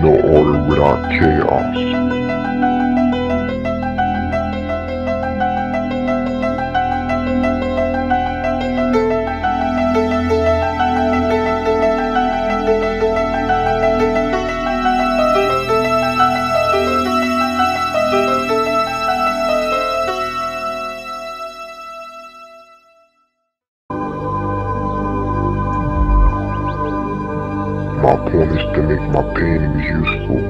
No order without chaos. My point is to make my paintings useful.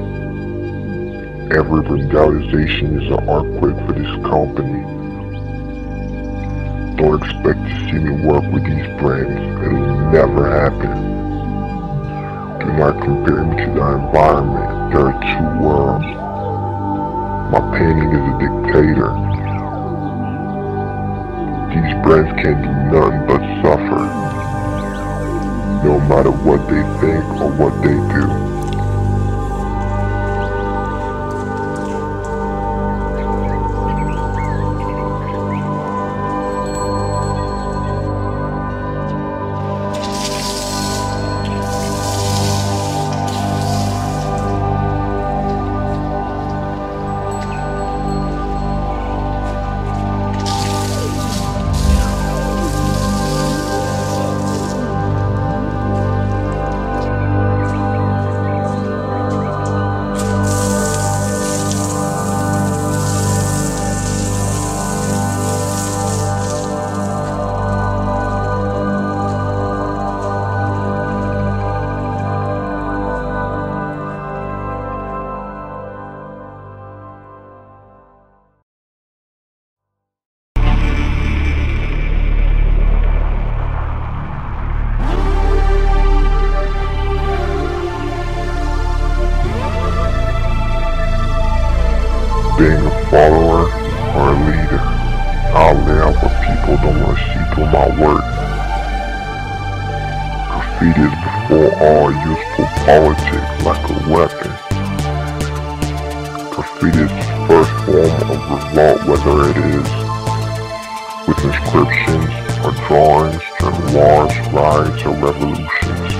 Every realization is an artwork for this company. Don't expect to see me work with these brands. It'll never happen. Do not compare me to the environment. There are two worlds. My painting is a dictator. These brands can't do nothing but suffer, no matter what they think or what they do. Being a follower or a leader, I'll lay out what people don't want to see through my work. Graffiti is before all useful politics like a weapon. Graffiti is the first form of revolt, whether it is with inscriptions or drawings during wars, riots, or revolutions.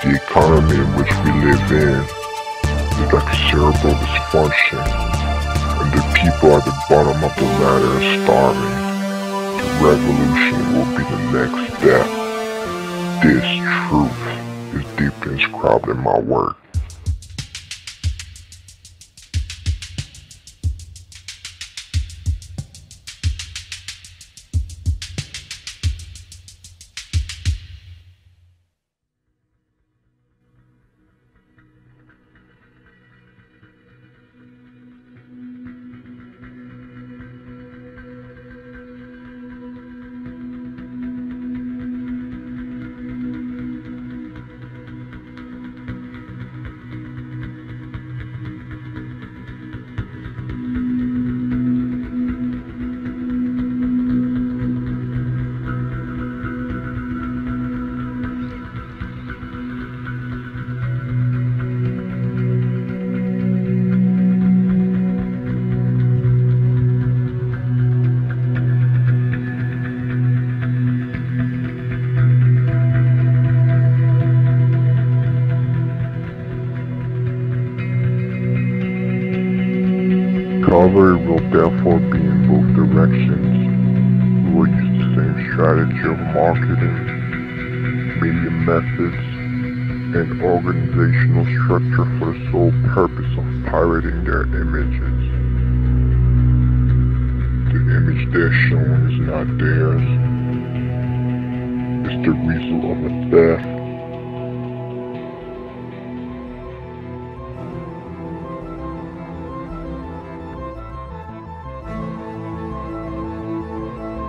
The economy in which we live in is like a cerebral dysfunction, and the people at the bottom of the ladder are starving. The revolution will be the next step. This truth is deeply inscribed in my work. Cover will therefore be in both directions. We will use the same strategy of marketing, media methods, and organizational structure for the sole purpose of pirating their images. The image they're showing is not theirs. It's the result of a theft.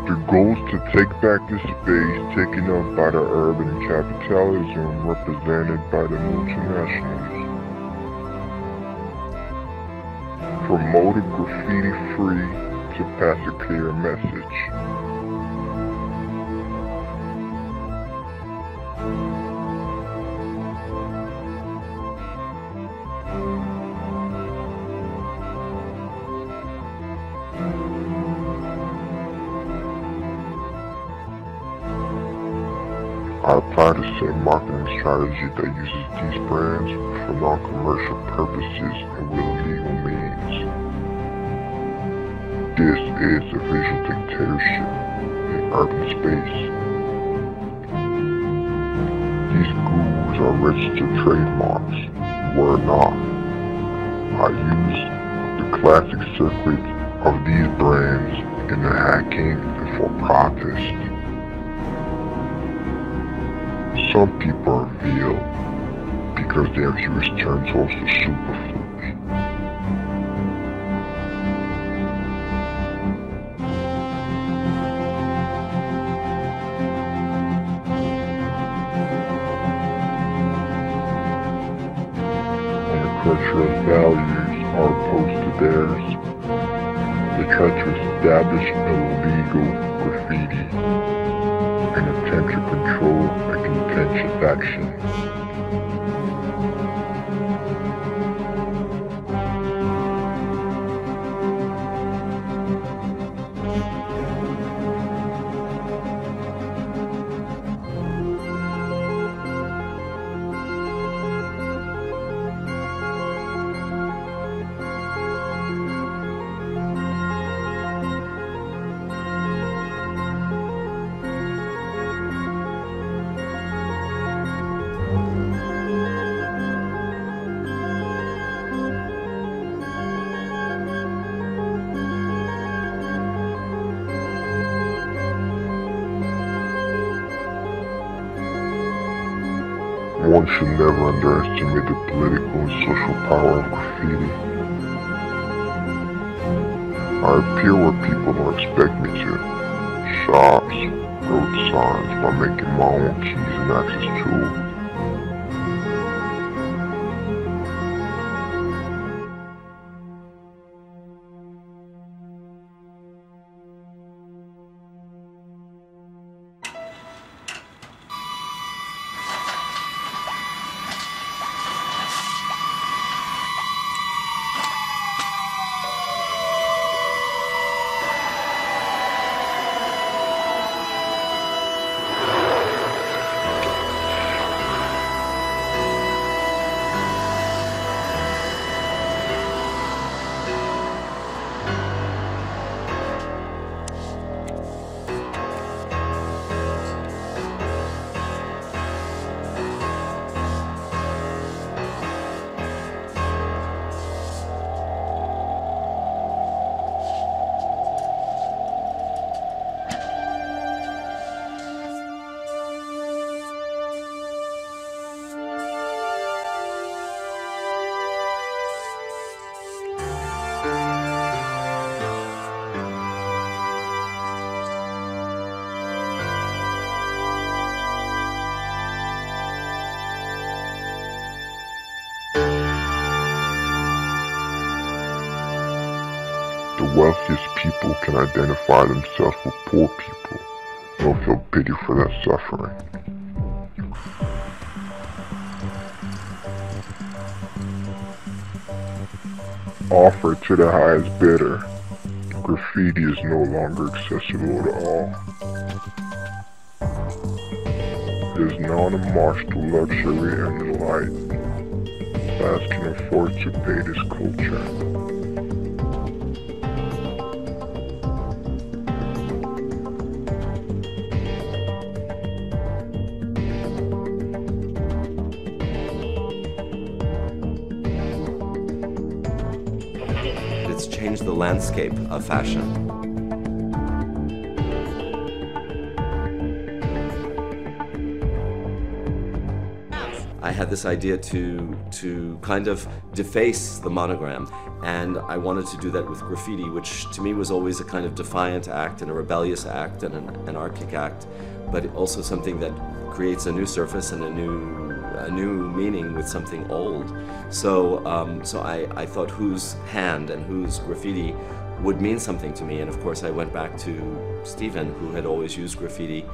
The goal is to take back the space taken up by the urban capitalism represented by the multinationals. Promote a graffiti-free to pass a clear message. I apply the same marketing strategy that uses these brands for non-commercial purposes and with illegal means. This is a visual dictatorship in urban space. These gurus are registered trademarks. We're not. I use the classic circuit of these brands in the hacking and for protest. Some people are revealed because their views turn towards the superfluous. When the cultural values are opposed to theirs, they try to establish illegal graffiti and attempt to control a contentious action. One should never underestimate the political and social power of graffiti. I appear where people don't expect me to. Shops, road signs, by making my own keys and access tools. The wealthiest people can identify themselves with poor people and don't feel pity for their suffering. Offered to the highest bidder, graffiti is no longer accessible at all. It is now on a march to luxury and delight. Class can afford to pay this culture. It's changed the landscape of fashion. I had this idea to kind of deface the monogram, and I wanted to do that with graffiti, which to me was always a kind of defiant act and a rebellious act and an anarchic act, but also something that creates a new surface and a new meaning with something old. So I thought whose hand and whose graffiti would mean something to me, and of course I went back to Stephen, who had always used graffiti.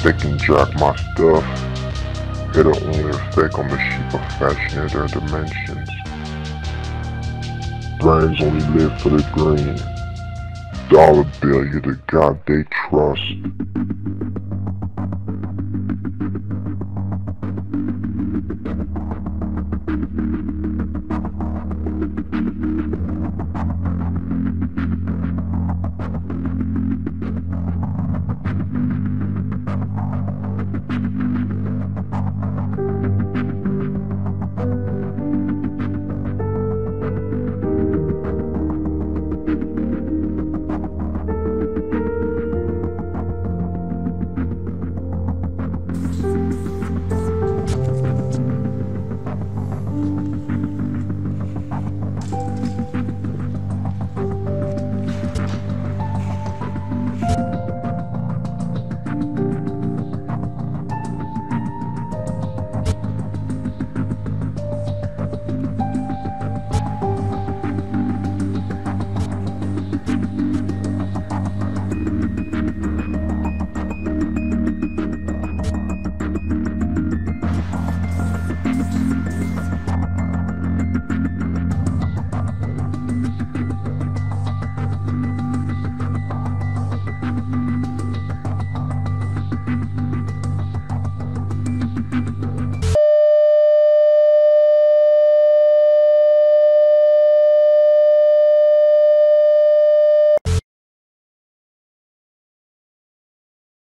They can jack my stuff. It'll only affect on the sheep of fashion in their dimensions. Brains only live for the green. Dollar bill, you're the god they trust.